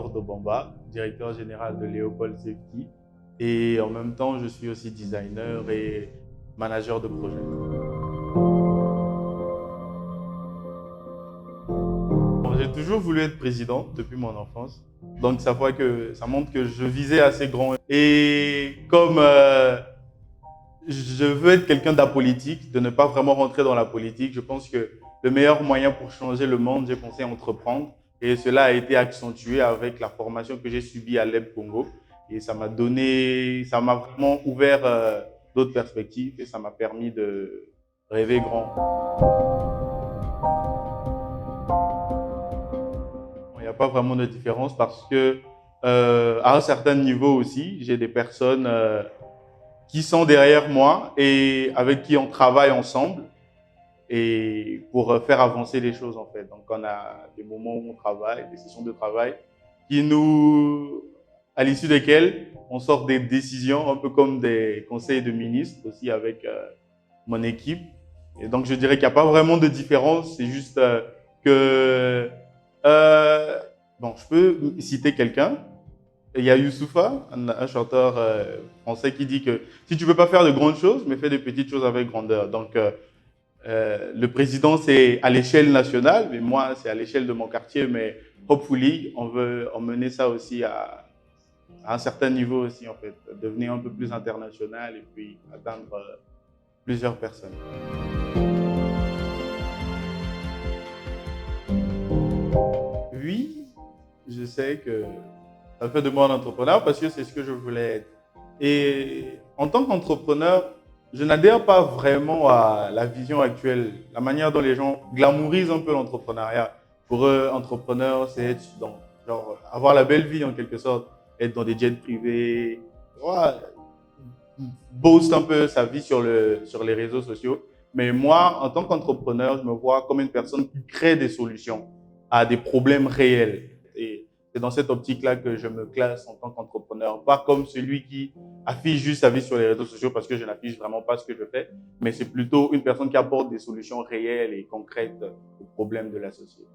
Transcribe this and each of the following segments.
Porto Bamba, directeur général de Léopold Safety. Et en même temps, je suis aussi designer et manager de projet. Bon, j'ai toujours voulu être président depuis mon enfance. Donc ça montre que je visais assez grand. Et comme je veux être quelqu'un d'apolitique, de ne pas vraiment rentrer dans la politique, je pense que le meilleur moyen pour changer le monde, j'ai pensé entreprendre. Et cela a été accentué avec la formation que j'ai subie à l'EB Congo. Et ça m'a vraiment ouvert d'autres perspectives et ça m'a permis de rêver grand. Il n'y a pas vraiment de différence parce que à un certain niveau aussi, j'ai des personnes qui sont derrière moi et avec qui on travaille ensemble et pour faire avancer les choses en fait. Donc on a des moments où on travaille, des sessions de travail à l'issue desquelles on sort des décisions un peu comme des conseils de ministres aussi avec mon équipe. Et donc je dirais qu'il n'y a pas vraiment de différence, c'est juste que bon, je peux citer quelqu'un. Il y a Youssoupha, un chanteur français qui dit que si tu ne peux pas faire de grandes choses, mais fais de petites choses avec grandeur. Donc le président, c'est à l'échelle nationale, mais moi, c'est à l'échelle de mon quartier. Mais hopefully, on veut emmener ça aussi à un certain niveau aussi, en fait, devenir un peu plus international et puis atteindre plusieurs personnes. Oui, je sais que ça fait de moi un entrepreneur parce que c'est ce que je voulais être. Et en tant qu'entrepreneur, je n'adhère pas vraiment à la vision actuelle, la manière dont les gens glamourisent un peu l'entrepreneuriat. Pour eux, entrepreneur, c'est être genre, avoir la belle vie en quelque sorte, être dans des jets privés, ouais, boast un peu sa vie sur les réseaux sociaux. Mais moi, en tant qu'entrepreneur, je me vois comme une personne qui crée des solutions à des problèmes réels. Et c'est dans cette optique-là que je me classe en tant qu'entrepreneur. Pas comme celui qui affiche juste sa vie sur les réseaux sociaux parce que je n'affiche vraiment pas ce que je fais, mais c'est plutôt une personne qui apporte des solutions réelles et concrètes aux problèmes de la société.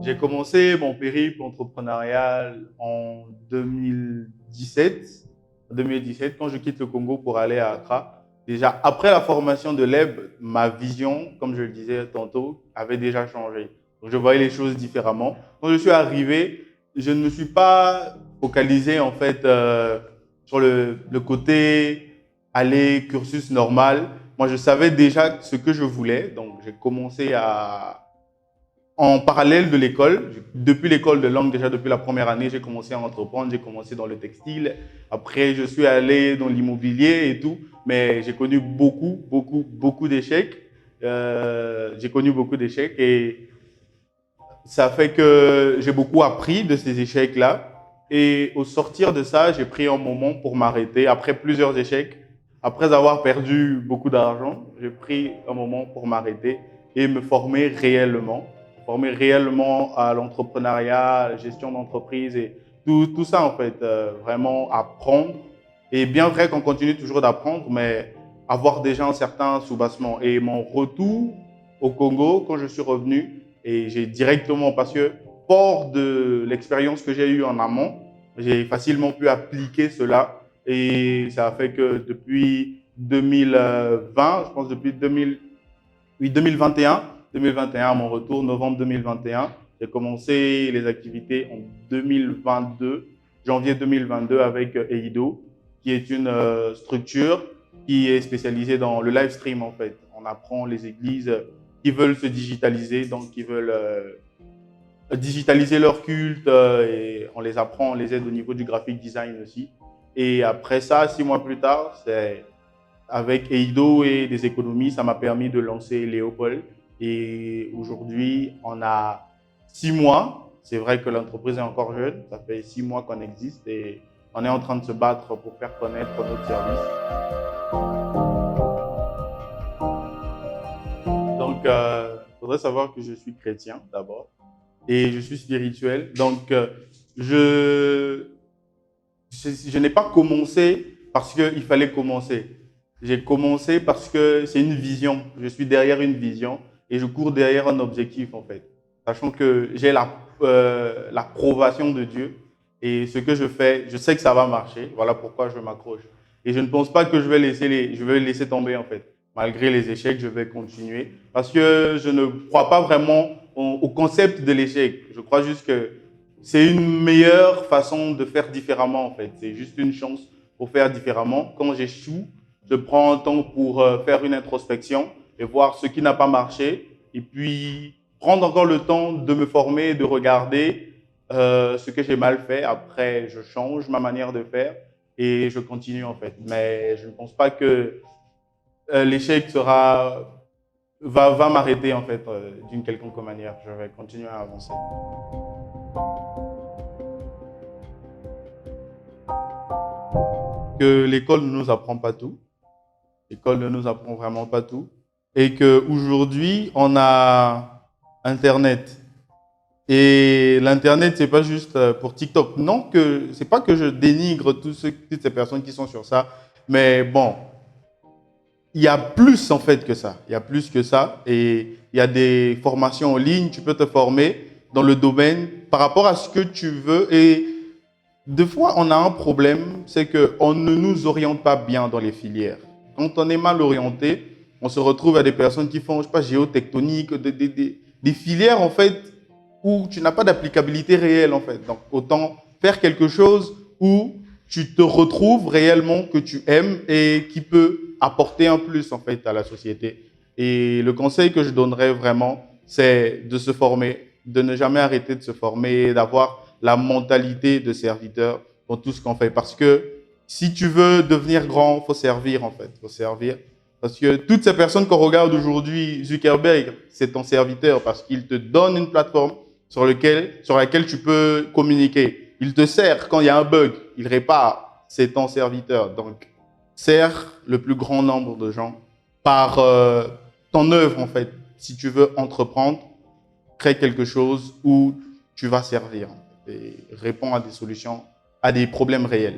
J'ai commencé mon périple entrepreneurial en 2017. En 2017, quand je quitte le Congo pour aller à Accra. Déjà, après la formation de l'EB, ma vision, comme je le disais tantôt, avait déjà changé. Donc, je voyais les choses différemment. Quand je suis arrivé, je ne me suis pas focalisé en fait sur le côté aller cursus normal. Moi, je savais déjà ce que je voulais. Donc, j'ai commencé en parallèle de l'école, depuis l'école de langue, déjà depuis la première année, j'ai commencé à entreprendre, j'ai commencé dans le textile. Après, je suis allé dans l'immobilier et tout, mais j'ai connu beaucoup d'échecs. J'ai connu beaucoup d'échecs et ça fait que j'ai beaucoup appris de ces échecs-là. Et au sortir de ça, j'ai pris un moment pour m'arrêter. Après plusieurs échecs, après avoir perdu beaucoup d'argent, j'ai pris un moment pour m'arrêter et me former réellement à l'entrepreneuriat, à la gestion d'entreprise et tout ça en fait, vraiment apprendre. Et bien vrai qu'on continue toujours d'apprendre, mais avoir déjà un certain soubassement. Et mon retour au Congo, quand je suis revenu, et j'ai directement, parce que fort de l'expérience que j'ai eue en amont, j'ai facilement pu appliquer cela. Et ça a fait que depuis 2020, je pense depuis 2000, oui, 2021, à mon retour, novembre 2021, j'ai commencé les activités en 2022, janvier 2022 avec EIDO, qui est une structure qui est spécialisée dans le live stream en fait. On apprend les églises qui veulent se digitaliser, donc qui veulent digitaliser leur culte et on les apprend, on les aide au niveau du graphic design aussi. Et après ça, 6 mois plus tard, c'est avec EIDO et des économies, ça m'a permis de lancer Léopold. Et aujourd'hui, on a 6 mois. C'est vrai que l'entreprise est encore jeune. Ça fait 6 mois qu'on existe et on est en train de se battre pour faire connaître notre service. Donc, il faudrait savoir que je suis chrétien d'abord et je suis spirituel. Donc, je n'ai pas commencé parce qu'il fallait commencer. J'ai commencé parce que c'est une vision. Je suis derrière une vision. et je cours derrière un objectif en fait, sachant que j'ai l'approbation de Dieu et ce que je fais, je sais que ça va marcher. Voilà pourquoi je m'accroche. Et je ne pense pas que je vais laisser tomber en fait. Malgré les échecs, je vais continuer parce que je ne crois pas vraiment au concept de l'échec. Je crois juste que c'est une meilleure façon de faire différemment en fait. C'est juste une chance pour faire différemment. Quand j'échoue, je prends un temps pour faire une introspection et voir ce qui n'a pas marché et puis prendre encore le temps de me former, de regarder ce que j'ai mal fait. Après, je change ma manière de faire et je continue en fait. Mais je ne pense pas que l'échec va m'arrêter en fait d'une quelconque manière. Je vais continuer à avancer. Que l'école ne nous apprend pas tout. L'école ne nous apprend vraiment pas tout. Et qu'aujourd'hui, on a Internet. Et l'Internet, c'est pas juste pour TikTok. Non, c'est pas que je dénigre toutes ces personnes qui sont sur ça. Mais bon, il y a plus en fait que ça. Il y a plus que ça. Et il y a des formations en ligne. Tu peux te former dans le domaine par rapport à ce que tu veux. Et des fois, on a un problème, c'est qu'on ne nous oriente pas bien dans les filières. Quand on est mal orienté, on se retrouve à des personnes qui font, je sais pas, géotectonique, des filières en fait où tu n'as pas d'applicabilité réelle en fait. Donc autant faire quelque chose où tu te retrouves réellement, que tu aimes et qui peut apporter un plus en fait à la société. Et le conseil que je donnerais vraiment, c'est de se former, de ne jamais arrêter de se former, d'avoir la mentalité de serviteur dans tout ce qu'on fait. Parce que si tu veux devenir grand, il faut servir en fait. Il faut servir. Parce que toutes ces personnes qu'on regarde aujourd'hui, Zuckerberg, c'est ton serviteur parce qu'il te donne une plateforme sur laquelle tu peux communiquer. Il te sert quand il y a un bug, il répare, c'est ton serviteur. Donc, sers le plus grand nombre de gens par ton œuvre en fait. Si tu veux entreprendre, crée quelque chose où tu vas servir et répondre à des solutions, à des problèmes réels.